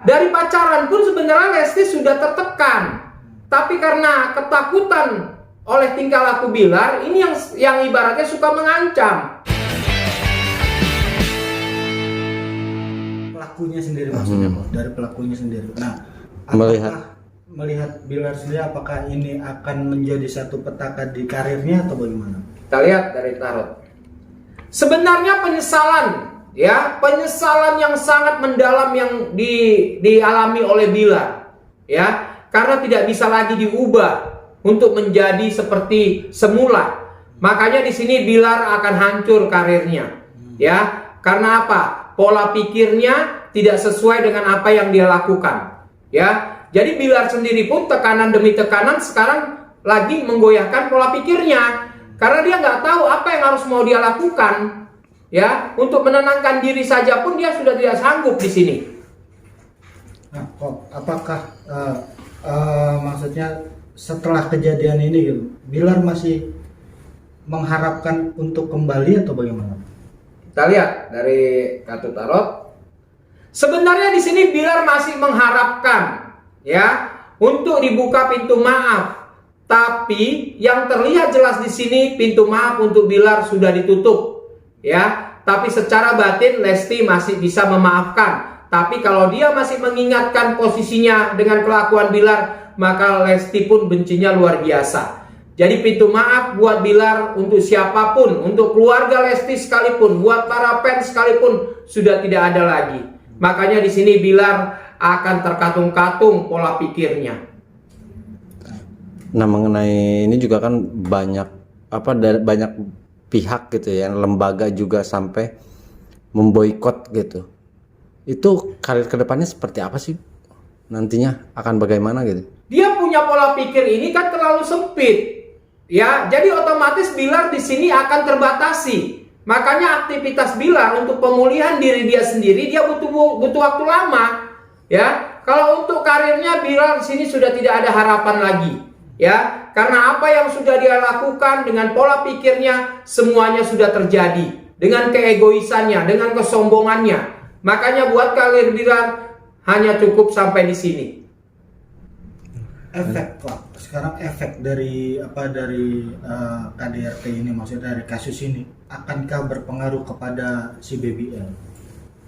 dari pacaran pun sebenarnya Lesti sudah tertekan. Tapi karena ketakutan oleh tingkah laku Bilar, ini yang ibaratnya suka mengancam. Pelakunya sendiri maksudnya kok, dari pelakunya sendiri. Nah, melihat Bilar sendiri, apakah ini akan menjadi satu petaka di karirnya atau bagaimana? Kita lihat dari tarot. Sebenarnya penyesalan yang sangat mendalam yang dialami oleh Bilar, ya, karena tidak bisa lagi diubah untuk menjadi seperti semula. Makanya di sini Bilar akan hancur karirnya, ya, karena apa? Pola pikirnya tidak sesuai dengan apa yang dia lakukan, ya. Jadi Bilar sendiri pun tekanan demi tekanan sekarang lagi menggoyahkan pola pikirnya, karena dia nggak tahu apa yang harus mau dia lakukan, ya. Untuk menenangkan diri saja pun dia sudah tidak sanggup di sini. Nah, apakah maksudnya setelah kejadian ini gitu, Bilar masih mengharapkan untuk kembali atau bagaimana? Kita lihat dari kartu tarot. Sebenarnya di sini Bilar masih mengharapkan, ya, untuk dibuka pintu maaf. Tapi yang terlihat jelas di sini pintu maaf untuk Bilar sudah ditutup, ya. Tapi secara batin Lesti masih bisa memaafkan. Tapi kalau dia masih mengingatkan posisinya dengan kelakuan Bilar, maka Lesti pun bencinya luar biasa. Jadi pintu maaf buat Bilar untuk siapapun, untuk keluarga Lesti sekalipun, buat para fans sekalipun sudah tidak ada lagi. Makanya di sini Bilar akan terkatung-katung pola pikirnya. Nah, mengenai ini juga kan banyak pihak gitu ya, lembaga juga sampai memboikot gitu. Itu karir kedepannya seperti apa sih? Nantinya akan bagaimana gitu? Dia punya pola pikir ini kan terlalu sempit, ya. Jadi otomatis Bilar di sini akan terbatasi. Makanya aktivitas Bilar untuk pemulihan diri dia sendiri dia butuh waktu lama, ya. Kalau untuk karirnya Bilar di sini sudah tidak ada harapan lagi, ya. Karena apa yang sudah dia lakukan dengan pola pikirnya semuanya sudah terjadi, dengan keegoisannya, dengan kesombongannya. Makanya buat karir Bilar hanya cukup sampai di sini. Efek Pak, sekarang efek dari KDRT ini, maksudnya dari kasus ini, akankah berpengaruh kepada si BBL?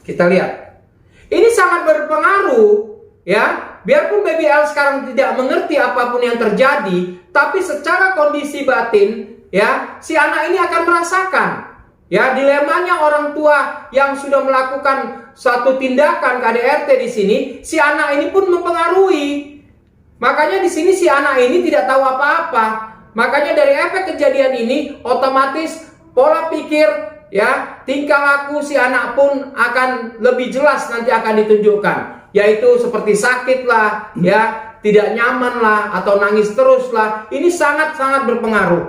Kita lihat. Ini sangat berpengaruh, ya. Biarpun BBL sekarang tidak mengerti apapun yang terjadi, tapi secara kondisi batin, ya, si anak ini akan merasakan, ya, dilemanya orang tua yang sudah melakukan suatu tindakan KDRT di sini, si anak ini pun mempengaruhi. Makanya di sini si anak ini tidak tahu apa-apa. Makanya dari efek kejadian ini otomatis pola pikir, ya, tingkah laku si anak pun akan lebih jelas nanti akan ditunjukkan. Yaitu seperti sakit lah, ya, tidak nyaman lah, atau nangis terus lah. Ini sangat-sangat berpengaruh.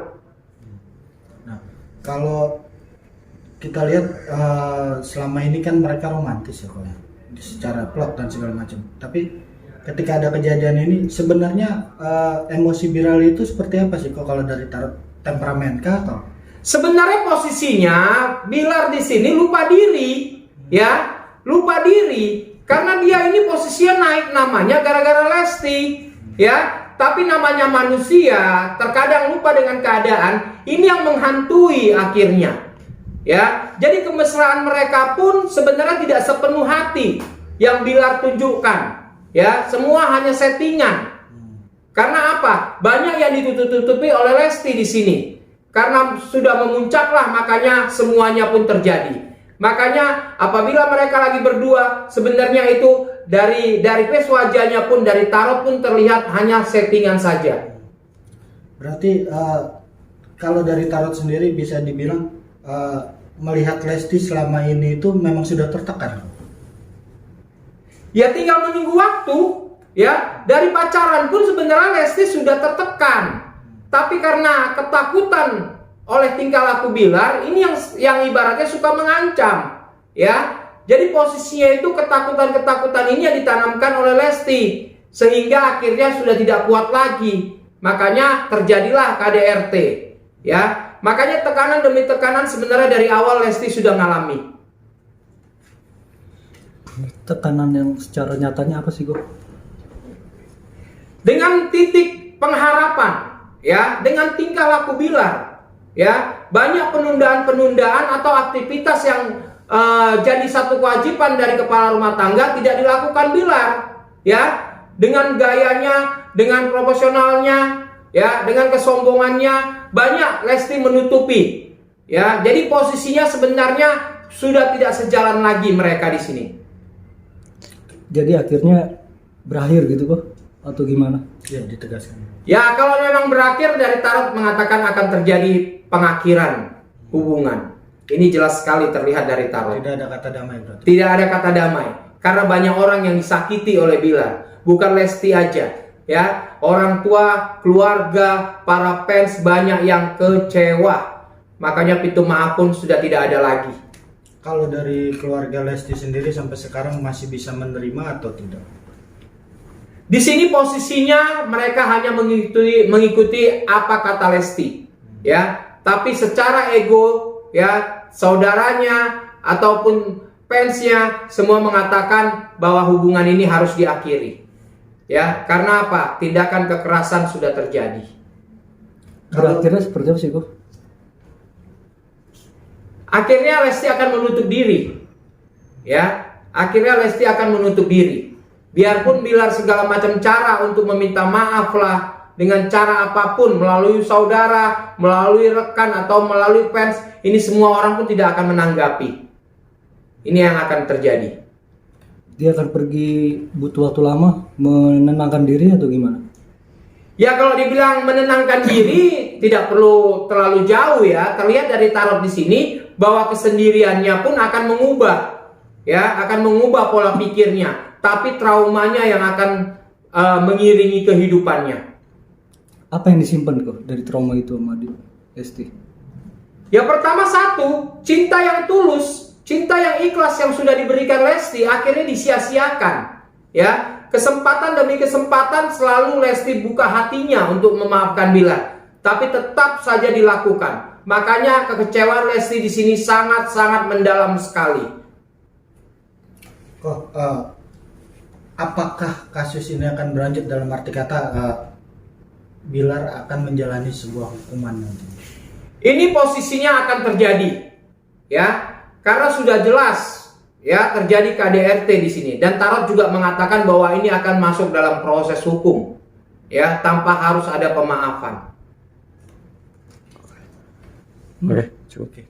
Nah, kalau kita lihat selama ini kan mereka romantis ya, Ko, ya, secara plot dan segala macam. Tapi ketika ada kejadian ini, sebenarnya emosi Bilar itu seperti apa sih, kok, kalau dari tarot temperamen kah atau? Sebenarnya posisinya Bilar di sini lupa diri, ya, lupa diri, karena dia ini posisinya naik namanya gara-gara Lesti, ya. Tapi namanya manusia terkadang lupa dengan keadaan. Ini yang menghantui akhirnya. Ya, jadi kemesraan mereka pun sebenarnya tidak sepenuh hati yang Bilar tunjukkan. Ya, semua hanya settingan. Karena apa? Banyak yang ditutup-tutupi oleh Lesti di sini. Karena sudah memuncaklah, makanya semuanya pun terjadi. Makanya apabila mereka lagi berdua, sebenarnya itu dari face wajahnya pun, dari tarot pun terlihat hanya settingan saja. Berarti kalau dari tarot sendiri bisa dibilang melihat Lesti selama ini itu memang sudah tertekan. Ya tinggal menunggu waktu, ya. Dari pacaran pun sebenarnya Lesti sudah tertekan. Tapi karena ketakutan oleh tingkah laku Bilar, ini yang ibaratnya suka mengancam, ya. Jadi posisinya itu ketakutan-ketakutan ini yang ditanamkan oleh Lesti, sehingga akhirnya sudah tidak kuat lagi. Makanya terjadilah KDRT, ya. Makanya tekanan demi tekanan sebenarnya dari awal Lesti sudah ngalami. Tekanan yang secara nyatanya apa sih, Go? Dengan titik pengharapan, ya, dengan tingkah laku Bilar, ya, banyak penundaan-penundaan atau aktivitas yang jadi satu kewajiban dari kepala rumah tangga tidak dilakukan Bilar, ya, dengan gayanya, dengan profesionalnya, ya, dengan kesombongannya, banyak Lesti menutupi, ya, jadi posisinya sebenarnya sudah tidak sejalan lagi mereka di sini. Jadi akhirnya berakhir gitu, Go? Atau gimana? Ya, ditegaskan. Ya, kalau memang berakhir, dari tarot mengatakan akan terjadi pengakhiran hubungan. Ini jelas sekali terlihat dari tarot. Tidak ada kata damai berarti. Tidak ada kata damai. Karena banyak orang yang disakiti oleh Bilar. Bukan Lesti aja. Ya, orang tua, keluarga, para fans banyak yang kecewa. Makanya pintu maaf pun sudah tidak ada lagi. Kalau dari keluarga Lesti sendiri sampai sekarang masih bisa menerima atau tidak? Di sini posisinya mereka hanya mengikuti apa kata Lesti, ya. Tapi secara ego, ya, saudaranya ataupun fansnya semua mengatakan bahwa hubungan ini harus diakhiri, ya. Karena apa? Tindakan kekerasan sudah terjadi. Berakhirnya seperti apa sih, Go? Akhirnya Lesti akan menutup diri, ya. Akhirnya Lesti akan menutup diri. Biarpun Bilar segala macam cara untuk meminta maaf lah, dengan cara apapun, melalui saudara, melalui rekan, atau melalui fans, ini semua orang pun tidak akan menanggapi. Ini yang akan terjadi. Dia akan pergi butuh waktu lama menenangkan diri atau gimana? Ya, kalau dibilang menenangkan diri tidak perlu terlalu jauh, ya. Terlihat dari tarot di sini bahwa kesendiriannya pun akan mengubah, ya, akan mengubah pola pikirnya. Tapi traumanya yang akan mengiringi kehidupannya. Apa yang disimpan, Go, dari trauma itu sama Lesti? Ya, pertama satu, cinta yang tulus, cinta yang ikhlas yang sudah diberikan Lesti akhirnya disia-siakan, ya. Kesempatan demi kesempatan selalu Lesti buka hatinya untuk memaafkan Bilar, tapi tetap saja dilakukan. Makanya kekecewaan Lesti di sini sangat-sangat mendalam sekali. Apakah kasus ini akan berlanjut, dalam arti kata Bilar akan menjalani sebuah hukuman nanti? Ini posisinya akan terjadi, ya, karena sudah jelas, ya, terjadi KDRT di sini, dan tarot juga mengatakan bahwa ini akan masuk dalam proses hukum, ya, tanpa harus ada pemaafan. Oke, cukup. Oke.